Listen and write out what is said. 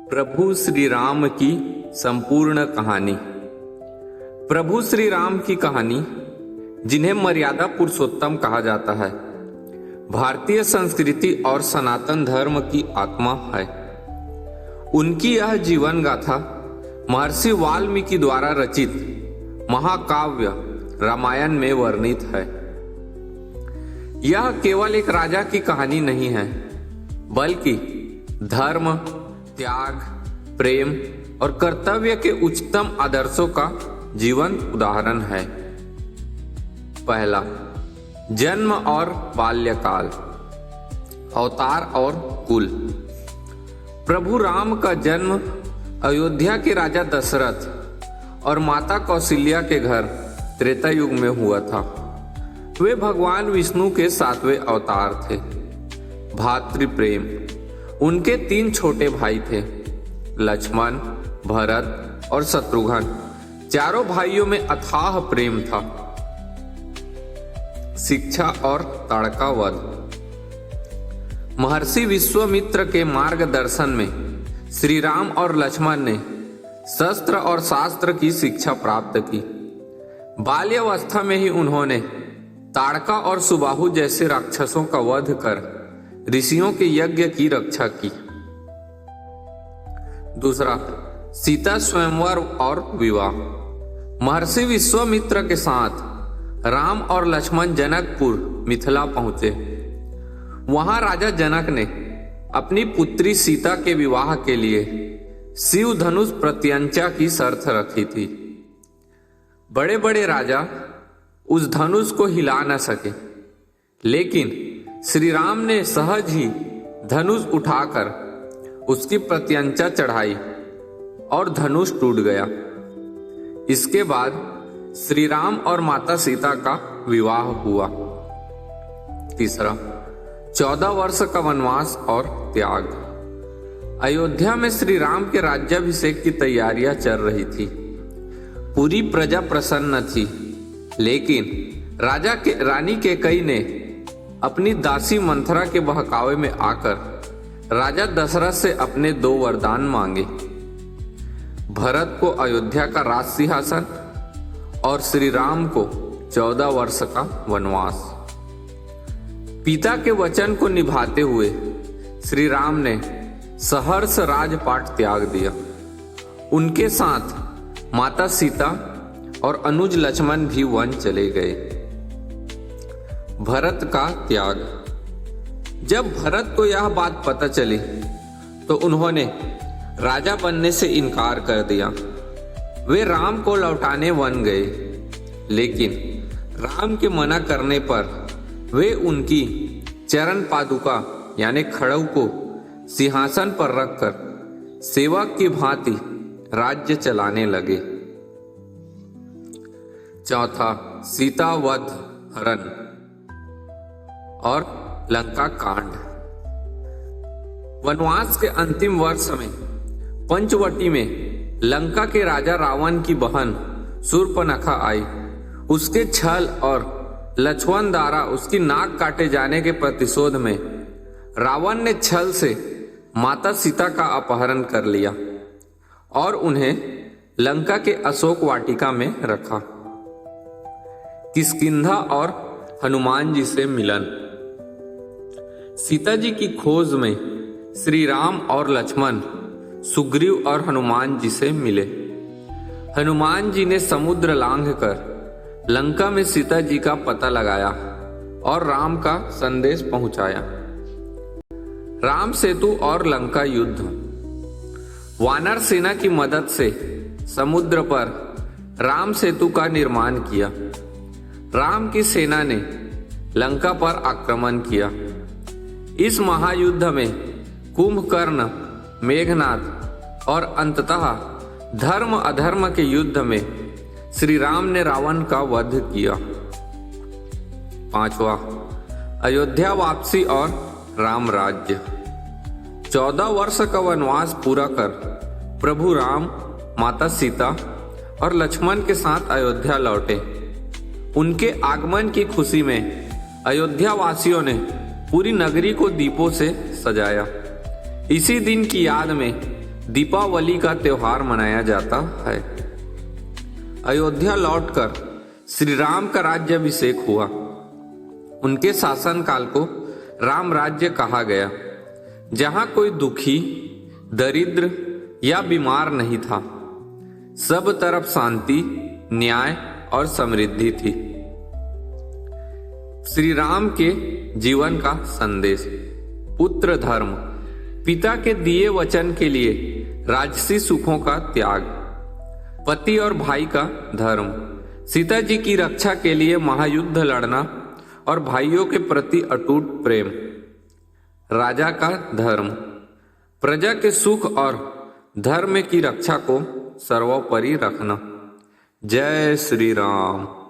प्रभु श्री राम की संपूर्ण कहानी। प्रभु श्री राम की कहानी, जिन्हें मर्यादा पुरुषोत्तम कहा जाता है, भारतीय संस्कृति और सनातन धर्म की आत्मा है। उनकी यह जीवन गाथा महर्षि वाल्मीकि द्वारा रचित महाकाव्य रामायण में वर्णित है। यह केवल एक राजा की कहानी नहीं है, बल्कि धर्म, त्याग, प्रेम और कर्तव्य के उच्चतम आदर्शों का जीवंत उदाहरण है। पहला, जन्म और बाल्यकाल, अवतार और कुल। प्रभु राम का जन्म अयोध्या के राजा दशरथ और माता कौशल्या के घर त्रेता युग में हुआ था। वे भगवान विष्णु के 7वें अवतार थे। भातृप्रेम। उनके 3 छोटे भाई थे, लक्ष्मण, भरत और शत्रुघ्न। चारों भाइयों में अथाह प्रेम था। शिक्षा और ताड़का वध। महर्षि विश्वामित्र के मार्गदर्शन में श्री राम और लक्ष्मण ने शस्त्र और शास्त्र की शिक्षा प्राप्त की। बाल्यावस्था में ही उन्होंने ताड़का और सुबाहु जैसे राक्षसों का वध कर ऋषियों के यज्ञ की रक्षा की। दूसरा, सीता स्वयंवर और विवाह। महर्षि विश्वामित्र के साथ राम और लक्ष्मण जनकपुर मिथिला पहुंचे। वहां राजा जनक ने अपनी पुत्री सीता के विवाह के लिए शिव धनुष प्रत्यंचा की शर्त रखी थी। बड़े बड़े राजा उस धनुष को हिला न सके, लेकिन श्री राम ने सहज ही धनुष उठाकर उसकी प्रत्यंचा चढ़ाई और धनुष टूट गया। इसके बाद श्री राम और माता सीता का विवाह हुआ। तीसरा, 14 वर्ष का वनवास और त्याग। अयोध्या में श्री राम के राज्याभिषेक की तैयारियां चल रही थी। पूरी प्रजा प्रसन्न थी, लेकिन रानी कैकेयी ने अपनी दासी मंथरा के बहकावे में आकर राजा दशरथ से अपने 2 वरदान मांगे। भरत को अयोध्या का राज सिंहासन और श्री राम को 14 वर्ष का वनवास। पिता के वचन को निभाते हुए श्री राम ने सहर्ष राजपाट त्याग दिया। उनके साथ माता सीता और अनुज लक्ष्मण भी वन चले गए। भरत का त्याग। जब भरत को यह बात पता चली तो उन्होंने राजा बनने से इनकार कर दिया। वे राम को लौटाने वन गए, लेकिन राम के मना करने पर वे उनकी चरण पादुका यानी खड़ग को सिंहासन पर रखकर सेवक की भांति राज्य चलाने लगे। चौथा, सीता वध हरण और लंका कांड। वनवास के अंतिम वर्ष में पंचवटी में लंका के राजा रावण की बहन शूर्पणखा आई। उसके छल और लक्ष्मण द्वारा उसकी नाक काटे जाने के प्रतिशोध में रावण ने छल से माता सीता का अपहरण कर लिया और उन्हें लंका के अशोक वाटिका में रखा। किष्किंधा और हनुमान जी से मिलन। सीता जी की खोज में श्री राम और लक्ष्मण सुग्रीव और हनुमान जी से मिले। हनुमान जी ने समुद्र लांघकर लंका में सीता जी का पता लगाया और राम का संदेश पहुंचाया। राम सेतु और लंका युद्ध। वानर सेना की मदद से समुद्र पर राम सेतु का निर्माण किया। राम की सेना ने लंका पर आक्रमण किया। इस महायुद्ध में कुंभकर्ण, मेघनाद और अंततः धर्म अधर्म के युद्ध में श्री राम ने रावण का वध किया। पांचवा, अयोध्या वापसी और राम राज्य। 14 वर्ष का वनवास पूरा कर प्रभु राम, माता सीता और लक्ष्मण के साथ अयोध्या लौटे। उनके आगमन की खुशी में अयोध्या वासियों ने पूरी नगरी को दीपों से सजाया। इसी दिन की याद में दीपावली का त्योहार मनाया जाता है। अयोध्या लौटकर श्री राम का राज्याभिषेक हुआ। उनके शासनकाल को राम राज्य कहा गया, जहां कोई दुखी, दरिद्र या बीमार नहीं था। सब तरफ शांति, न्याय और समृद्धि थी। श्री राम के जीवन का संदेश। पुत्र धर्म, पिता के दिए वचन के लिए राजसी सुखों का त्याग। पति और भाई का धर्म, सीता जी की रक्षा के लिए महायुद्ध लड़ना और भाइयों के प्रति अटूट प्रेम। राजा का धर्म, प्रजा के सुख और धर्म की रक्षा को सर्वोपरि रखना। जय श्री राम।